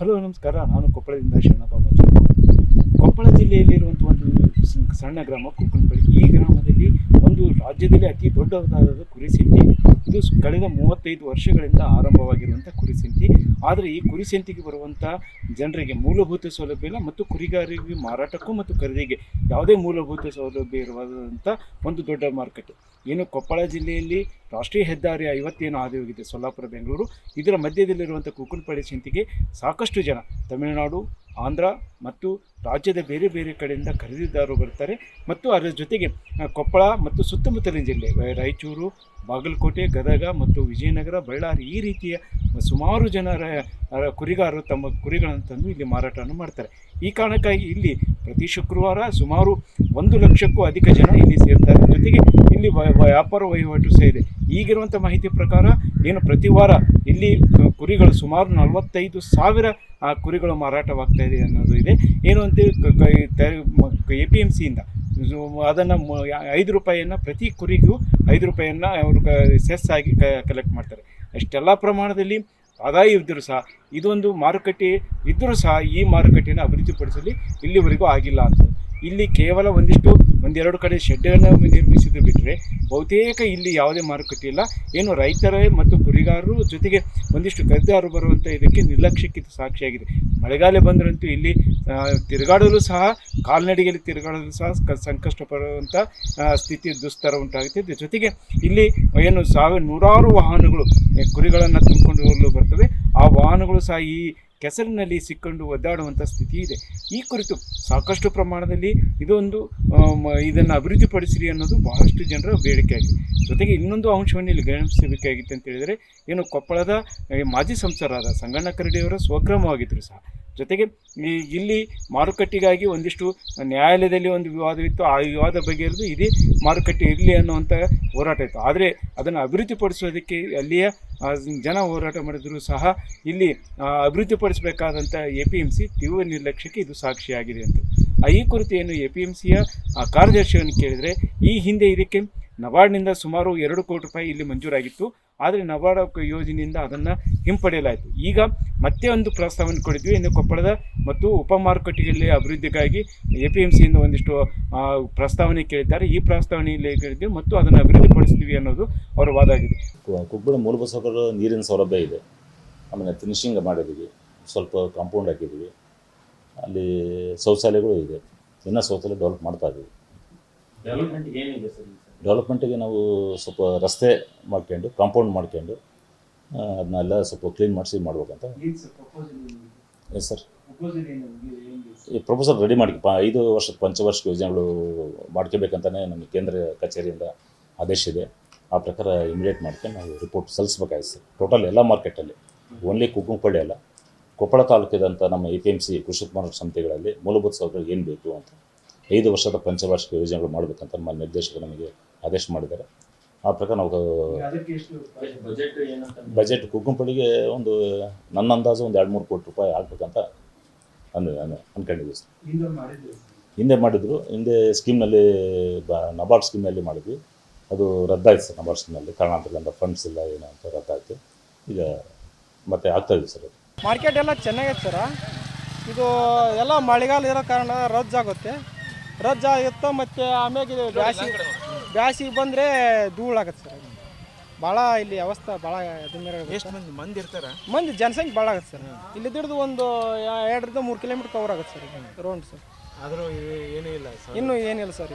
Hello ನಮಸ್ಕಾರ. ನಾನು ಕೊಪ್ಪಳದಿಂದ ಶರಣಪ್ಪ ಬಚ್ಚ. ಕೊಪ್ಪಳ ಜಿಲ್ಲೆಯಲ್ಲಿರುವಂಥ ಒಂದು ಸಣ್ಣ ಗ್ರಾಮ ಕುಕ್ಕನಪಳ್ಳಿ. ಈ ಗ್ರಾಮದಲ್ಲಿ ಒಂದು ರಾಜ್ಯದಲ್ಲಿ ಅತಿ ದೊಡ್ಡದಾದ ಕುರಿಸಂತೆ ಇದೆ. ಇದು ಕಳೆದ 35 ವರ್ಷಗಳಿಂದ ಆರಂಭವಾಗಿರುವಂಥ ಕುರಿಸಂತೆ. ಆದರೆ ಈ ಕುರಿಸಂತೆಗೆ ಬರುವಂಥ ಜನರಿಗೆ ಮೂಲಭೂತ ಸೌಲಭ್ಯ ಇಲ್ಲ ಮತ್ತು ಕುರಿಗಾರರಿಗೆ ಮಾರಾಟಕ್ಕೂ ಮತ್ತು ಖರೀದಿಗೆ ಯಾವುದೇ ಮೂಲಭೂತ ಸೌಲಭ್ಯ ಇರುವಂಥ ಒಂದು ದೊಡ್ಡ ಮಾರುಕಟ್ಟೆ. ಏನು ಕೊಪ್ಪಳ ಜಿಲ್ಲೆಯಲ್ಲಿ ರಾಷ್ಟ್ರೀಯ ಹೆದ್ದಾರಿ 50 ಏನು ಹಾದು ಹೋಗಿದೆ ಸೊಲ್ಲಾಪುರ ಬೆಂಗಳೂರು, ಇದರ ಮಧ್ಯದಲ್ಲಿರುವಂಥ ಕುಕ್ಕನಪಳ್ಳಿ ಸಂತೆಗೆ ಸಾಕಷ್ಟು ಜನ ತಮಿಳುನಾಡು, ಆಂಧ್ರ ಮತ್ತು ರಾಜ್ಯದ ಬೇರೆ ಬೇರೆ ಕಡೆಯಿಂದ ಖರೀದಿದಾರರು ಬರ್ತಾರೆ. ಮತ್ತು ಅದರ ಜೊತೆಗೆ ಕೊಪ್ಪಳ ಮತ್ತು ಸುತ್ತಮುತ್ತಲಿನ ಜಿಲ್ಲೆ ರಾಯಚೂರು, ಬಾಗಲಕೋಟೆ, ಗದಗ ಮತ್ತು ವಿಜಯನಗರ, ಬಳ್ಳಾರಿ ಈ ರೀತಿಯ ಸುಮಾರು ಜನರ ಕುರಿಗಾರರು ತಮ್ಮ ಕುರಿಗಳನ್ನು ತಂದು ಇಲ್ಲಿ ಮಾರಾಟವನ್ನು ಮಾಡ್ತಾರೆ. ಈ ಕಾರಣಕ್ಕಾಗಿ ಇಲ್ಲಿ ಪ್ರತಿ ಶುಕ್ರವಾರ ಸುಮಾರು 1 ಲಕ್ಷಕ್ಕೂ ಅಧಿಕ ಜನ ಇಲ್ಲಿ ಸೇರ್ತಾರೆ. ಜೊತೆಗೆ ಇಲ್ಲಿ ವ್ಯಾಪಾರ ವಹಿವಾಟು ಸಹ ಇದೆ. ಈಗಿರುವಂಥ ಮಾಹಿತಿ ಪ್ರಕಾರ ಏನು ಪ್ರತಿ ವಾರ ಇಲ್ಲಿ ಕುರಿಗಳು ಸುಮಾರು 45,000 ಕುರಿಗಳು ಮಾರಾಟವಾಗ್ತಾ ಇದೆ ಅನ್ನೋದು ಇದೆ. ಏನು ಅಂತ APMCಯಿಂದ ಅದನ್ನು 5 ರೂಪಾಯಿಯನ್ನು ಪ್ರತಿ ಕುರಿಗೂ 5 ರೂಪಾಯಿಯನ್ನು ಅವರು ಸೆಸ್ ಆಗಿ ಕಲೆಕ್ಟ್ ಮಾಡ್ತಾರೆ. ಅಷ್ಟೆಲ್ಲ ಪ್ರಮಾಣದಲ್ಲಿ ಆದಾಯ ಇದ್ದರೂ ಸಹ ಇದೊಂದು ಮಾರುಕಟ್ಟೆ ಇದ್ದರೂ ಸಹ ಈ ಮಾರುಕಟ್ಟೆಯನ್ನು ಅಭಿವೃದ್ಧಿಪಡಿಸಲಿ ಇಲ್ಲಿವರೆಗೂ ಆಗಿಲ್ಲ ಅಂತ. ಇಲ್ಲಿ ಕೇವಲ ಒಂದೆರಡು ಕಡೆ ಶೆಡ್ಡನ್ನು ನಿರ್ಮಿಸಿದ್ದು ಬಿಟ್ಟರೆ ಬಹುತೇಕ ಇಲ್ಲಿ ಯಾವುದೇ ಮಾರುಕಟ್ಟೆ ಇಲ್ಲ. ಏನು ರೈತರ ಮತ್ತು ಕುರಿಗಾರರು ಜೊತೆಗೆ ಒಂದಿಷ್ಟು ಖರೀದಿದಾರರು ಬರುವಂಥ ಇದಕ್ಕೆ ನಿರ್ಲಕ್ಷ್ಯಕ್ಕೆ ಸಾಕ್ಷಿಯಾಗಿದೆ. ಮಳೆಗಾಲ ಬಂದರಂತೂ ಇಲ್ಲಿ ತಿರುಗಾಡಲು ಸಹ ಕಾಲ್ನಡಿಗೆಯಲ್ಲಿ ತಿರುಗಾಡಲು ಸಹ ಸಂಕಷ್ಟ ಪಡುವಂಥ ಸ್ಥಿತಿ ದುಸ್ತರ ಉಂಟಾಗುತ್ತಿದೆ. ಜೊತೆಗೆ ಇಲ್ಲಿ ಏನು ನೂರಾರು ವಾಹನಗಳು ಕುರಿಗಳನ್ನು ತುಂಬಿಕೊಂಡು ಹೋಗಲು ಬರ್ತವೆ. ಆ ವಾಹನಗಳು ಸಹ ಈ ಕೆಸರಿನಲ್ಲಿ ಸಿಕ್ಕೊಂಡು ಒದ್ದಾಡುವಂಥ ಸ್ಥಿತಿ ಇದೆ. ಈ ಕುರಿತು ಸಾಕಷ್ಟು ಪ್ರಮಾಣದಲ್ಲಿ ಇದನ್ನು ಅಭಿವೃದ್ಧಿಪಡಿಸಿರಿ ಅನ್ನೋದು ಬಹಳಷ್ಟು ಜನರ ಬೇಡಿಕೆಯಾಗಿದೆ. ಜೊತೆಗೆ ಇನ್ನೊಂದು ಅಂಶವನ್ನು ಇಲ್ಲಿ ಗಮನಿಸಬೇಕಾಗಿತ್ತು ಅಂತ ಹೇಳಿದರೆ, ಏನು ಕೊಪ್ಪಳದ ಮಾಜಿ ಸಂಸದರಾದ ಸಂಗಣ್ಣ ಕರಡಿಯವರ ಸ್ವಗ್ರಾಮವಾಗಿದ್ದರು ಸಹ. ಜೊತೆಗೆ ಇಲ್ಲಿ ಮಾರುಕಟ್ಟೆಗಾಗಿ ಒಂದಿಷ್ಟು ನ್ಯಾಯಾಲಯದಲ್ಲಿ ಒಂದು ವಿವಾದವಿತ್ತು. ಆ ವಿವಾದ ಬಗೆಹರಿದು ಇದೇ ಮಾರುಕಟ್ಟೆ ಇರಲಿ ಅನ್ನುವಂಥ ಹೋರಾಟ ಇತ್ತು. ಆದರೆ ಅದನ್ನು ಅಭಿವೃದ್ಧಿಪಡಿಸೋದಕ್ಕೆ ಅಲ್ಲಿಯ ಜನ ಹೋರಾಟ ಮಾಡಿದರೂ ಸಹ ಇಲ್ಲಿ ಅಭಿವೃದ್ಧಿಪಡಿಸಬೇಕಾದಂಥ APMC ತೀವ್ರ ನಿರ್ಲಕ್ಷ್ಯಕ್ಕೆ ಇದು ಸಾಕ್ಷಿಯಾಗಿದೆ ಅಂತ. ಈ ಕುರಿತು ಏನು APMCಯ ಕಾರ್ಯದರ್ಶಿಯನ್ನು ಕೇಳಿದರೆ, ಈ ಹಿಂದೆ ಇದಕ್ಕೆ ನಬಾರ್ಡ್ನಿಂದ ಸುಮಾರು 2 ಕೋಟಿ ರೂಪಾಯಿ ಇಲ್ಲಿ ಮಂಜೂರಾಗಿತ್ತು. ಆದರೆ ನಬಾರ್ಡ್ ಯೋಜನೆಯಿಂದ ಅದನ್ನು ಹಿಂಪಡೆಯಲಾಯಿತು. ಈಗ ಮತ್ತೆ ಒಂದು ಪ್ರಸ್ತಾವನೆ ಕೊಡಿದ್ವಿ. ಇನ್ನು ಕೊಪ್ಪಳದ ಮತ್ತು ಉಪ ಮಾರುಕಟ್ಟೆಯಲ್ಲಿ ಅಭಿವೃದ್ಧಿಗಾಗಿ APMCಯಿಂದ ಒಂದಿಷ್ಟು ಪ್ರಸ್ತಾವನೆ ಕೇಳಿದ್ದಾರೆ. ಈ ಪ್ರಸ್ತಾವನೆಯಲ್ಲಿ ಕೇಳಿದ್ವಿ ಮತ್ತು ಅದನ್ನು ಅಭಿವೃದ್ಧಿಪಡಿಸ್ತೀವಿ ಅನ್ನೋದು ಅವರ ವಾದ ಆಗಿದೆ. ಕೊಪ್ಪಳ ಮೂಲಭೂತ ಸೌಕರ್ಯ ನೀರಿನ ಸೌಲಭ್ಯ ಇದೆ. ಆಮೇಲೆ ಫಿನಿಶಿಂಗ್ ಮಾಡಿದ್ದೀವಿ, ಸ್ವಲ್ಪ ಕಾಂಪೌಂಡ್ ಹಾಕಿದ್ದೀವಿ, ಅಲ್ಲಿ ಶೌಚಾಲಯಗಳು ಇದೆ. ಇನ್ನೂ ಶೌಚಾಲಯ ಡೆವಲಪ್ ಮಾಡ್ತಾ ಇದ್ದೀವಿ. ಡೆವಲಪ್ಮೆಂಟಿಗೆ ನಾವು ಸ್ವಲ್ಪ ರಸ್ತೆ ಮಾಡ್ಕೊಂಡು ಕಾಂಪೌಂಡ್ ಮಾಡ್ಕೊಂಡು ಅದನ್ನೆಲ್ಲ ಸ್ವಲ್ಪ ಕ್ಲೀನ್ ಮಾಡಿಸಿ ಮಾಡ್ಬೇಕಂತ. ಎಸ್ ಸರ್, ಈ ಪ್ರಪೋಸಲ್ ರೆಡಿ ಮಾಡಿ 5 ವರ್ಷದ ಪಂಚವಾರ್ಷಿಕ ಯೋಜನೆಗಳು ಮಾಡ್ಕೋಬೇಕಂತಲೇ ನಮ್ಮ ಕೇಂದ್ರ ಕಚೇರಿಯಿಂದ ಆದೇಶ ಇದೆ. ಆ ಪ್ರಕಾರ ಇಮಿಡಿಯೇಟ್ ಮಾಡ್ಕೊಂಡು ನಾವು ರಿಪೋರ್ಟ್ ಸಲ್ಲಿಸ್ಬೇಕಾಗಿತ್ತು ಸರ್. ಟೋಟಲ್ ಎಲ್ಲ ಮಾರ್ಕೆಟಲ್ಲಿ, ಓನ್ಲಿ ಕುಕ್ಕನಪಳ್ಳಿ ಅಲ್ಲ, ಕೊಪ್ಪಳ ತಾಲೂಕಿದಂಥ ನಮ್ಮ APMC ಕೃಷಿ ಉತ್ಪನ್ನ ಸಮಿತಿಗಳಲ್ಲಿ ಮೂಲಭೂತ ಸೌಕರ್ಯ ಏನು ಬೇಕು ಅಂತ 5 ವರ್ಷದ ಪಂಚವಾರ್ಷಿಕ ಯೋಜನೆಗಳು ಮಾಡಬೇಕಂತ ನಮ್ಮ ನಿರ್ದೇಶಕರು ನಮಗೆ ಆದೇಶ ಮಾಡಿದ್ದಾರೆ. ಆ ಪ್ರಕಾರ ನಾವು ಬಜೆಟ್ ಕುಕ್ಕನಪಳ್ಳಿಗೆ ಒಂದು ನನ್ನ ಅಂದಾಜು ಒಂದು 2-3 ಕೋಟಿ ರೂಪಾಯಿ ಆಗ್ಬೇಕಂತ ಅಂದ್ಕೊಂಡಿದ್ದೀವಿ ಸರ್. ಹಿಂದೆ ಮಾಡಿದ್ರು, ಹಿಂದೆ ಸ್ಕೀಮ್ನಲ್ಲಿ ನಬಾರ್ಡ್ ಸ್ಕೀಮ್ನಲ್ಲಿ ಮಾಡಿದ್ವಿ. ಅದು ರದ್ದಾಯಿತು ಸರ್. ನಬಾರ್ಡ್ ಸ್ಕೀಮ್ನಲ್ಲಿ ಕಾರಣಾಂತರದಿಂದ ಫಂಡ್ಸ್ ಇಲ್ಲ ಏನೋ ಅಂತ ರದ್ದಾಯಿತು. ಈಗ ಮತ್ತೆ ಆಗ್ತಾಯಿದೆ ಸರ್. ಮಾರ್ಕೆಟ್ ಎಲ್ಲ ಚೆನ್ನಾಗೈತೆ ಸರ. ಇದು ಎಲ್ಲ ಮಳೆಗಾಲ ಇರೋ ಕಾರಣ ರದ್ದಾಗುತ್ತೆ ಮತ್ತು ಆಮ್ಯಾಗ ಬ್ಯಾಸಿಗೆ ಬಂದರೆ ಧೂಳಾಗತ್ತೆ ಸರ್. ಭಾಳ ಇಲ್ಲಿ ಅವಸ್ಥೆ ಭಾಳ ಎಷ್ಟು ಮಂದಿ ಇರ್ತಾರೆ? ಮಂದಿ ಜನಸಂಖ್ಯೆ ಭಾಳ ಆಗುತ್ತೆ ಸರ್. ಇಲ್ಲಿ ಹಿಡಿದು ಒಂದು 2-3 ಕಿಲೋಮೀಟ್ರ್ ಕವರ್ ಆಗುತ್ತೆ ಸರ್ ರೌಂಡ್ ಸರ್. ಆದರೂ ಏನೂ ಇಲ್ಲ ಸರ್, ಇನ್ನೂ ಏನಿಲ್ಲ ಸರ್.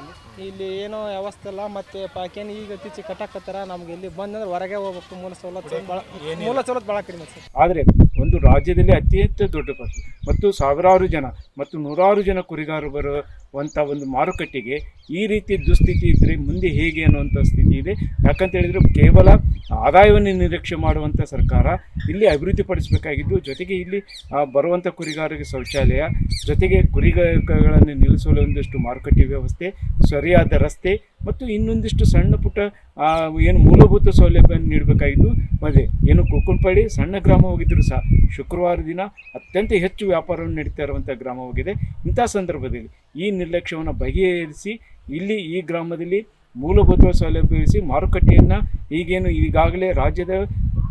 ಇಲ್ಲಿ ಏನೋ ವ್ಯವಸ್ಥೆ ಇಲ್ಲ. ಮತ್ತು ಪಾಕೇನು ಈಗ ಇತ್ತೀಚೆಗೆ ಕಟ್ಟಾಕತ್ತಾರ. ನಮ್ಗೆ ಇಲ್ಲಿ ಬಂದಂದ್ರೆ ಹೊರಗೆ ಹೋಗ್ಬೇಕು. ಮೂಲ ಸವಲತ್ತು ಭಾಳ ಕಡಿಮೆ ಸರ್. ಆದರೆ ಒಂದು ರಾಜ್ಯದಲ್ಲಿ ಅತ್ಯಂತ ದೊಡ್ಡ ಪಕ್ಷ ಮತ್ತು ಸಾವಿರಾರು ಜನ ಮತ್ತು ನೂರಾರು ಜನ ಕುರಿಗಾರರು ಬರುವಂಥ ಒಂದು ಮಾರುಕಟ್ಟೆಗೆ ಈ ರೀತಿ ದುಸ್ಥಿತಿ ಇದ್ದರೆ ಮುಂದೆ ಹೇಗೆ ಅನ್ನುವಂಥ ಸ್ಥಿತಿ ಇದೆ. ಯಾಕಂತ ಹೇಳಿದರೆ ಕೇವಲ ಆದಾಯವನ್ನು ನಿರೀಕ್ಷೆ ಮಾಡುವಂಥ ಸರ್ಕಾರ ಇಲ್ಲಿ ಅಭಿವೃದ್ಧಿಪಡಿಸಬೇಕಾಗಿದ್ದು, ಜೊತೆಗೆ ಇಲ್ಲಿ ಬರುವಂಥ ಕುರಿಗಾರರಿಗೆ ಶೌಚಾಲಯ, ಜೊತೆಗೆ ಕುರಿಗಳನ್ನು ನಿಲ್ಲಿಸಲು ಒಂದಷ್ಟು ಮಾರುಕಟ್ಟೆ ವ್ಯವಸ್ಥೆ, ಸರಿಯಾದ ರಸ್ತೆ ಮತ್ತು ಇನ್ನೊಂದಿಷ್ಟು ಸಣ್ಣ ಪುಟ್ಟ ಏನು ಮೂಲಭೂತ ಸೌಲಭ್ಯವನ್ನು ನೀಡಬೇಕಾಗಿದ್ದು. ಅದೇ ಏನು ಕುಕ್ಕನಪಳ್ಳಿ ಸಣ್ಣ ಗ್ರಾಮವಾಗಿದ್ದರೂ ಸಹ ಶುಕ್ರವಾರ ದಿನ ಅತ್ಯಂತ ಹೆಚ್ಚು ವ್ಯಾಪಾರವನ್ನು ನಡೀತಾ ಇರುವಂಥ ಗ್ರಾಮವಾಗಿದೆ. ಇಂಥ ಸಂದರ್ಭದಲ್ಲಿ ಈ ನಿರ್ಲಕ್ಷ್ಯವನ್ನು ಬಗೆಹರಿಸಿ ಇಲ್ಲಿ ಈ ಗ್ರಾಮದಲ್ಲಿ ಮೂಲಭೂತ ಸೌಲಭ್ಯವಿಸಿ ಮಾರುಕಟ್ಟೆಯನ್ನು ಈಗೇನು ಈಗಾಗಲೇ ರಾಜ್ಯದ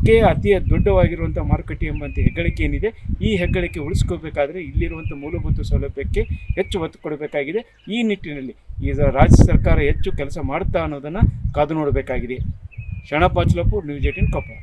ರಾಜ್ಯಕ್ಕೆ ಅತಿ ದೊಡ್ಡವಾಗಿರುವಂಥ ಮಾರುಕಟ್ಟೆ ಎಂಬಂಥ ಹೆಗ್ಗಳಿಕೆ ಏನಿದೆ, ಈ ಹೆಗ್ಗಳಿಕೆ ಉಳಿಸ್ಕೋಬೇಕಾದ್ರೆ ಇಲ್ಲಿರುವಂಥ ಮೂಲಭೂತ ಸೌಲಭ್ಯಕ್ಕೆ ಹೆಚ್ಚು ಒತ್ತು ಕೊಡಬೇಕಾಗಿದೆ. ಈ ನಿಟ್ಟಿನಲ್ಲಿ ಈಗ ರಾಜ್ಯ ಸರ್ಕಾರ ಹೆಚ್ಚು ಕೆಲಸ ಮಾಡುತ್ತಾ ಅನ್ನೋದನ್ನು ಕಾದು ನೋಡಬೇಕಾಗಿದೆ. ಶರಣಪ್ಪ ಅಚ್ಲಪುರ್, ನ್ಯೂಸ್ 18 ಕೊಪ್ಪಳ.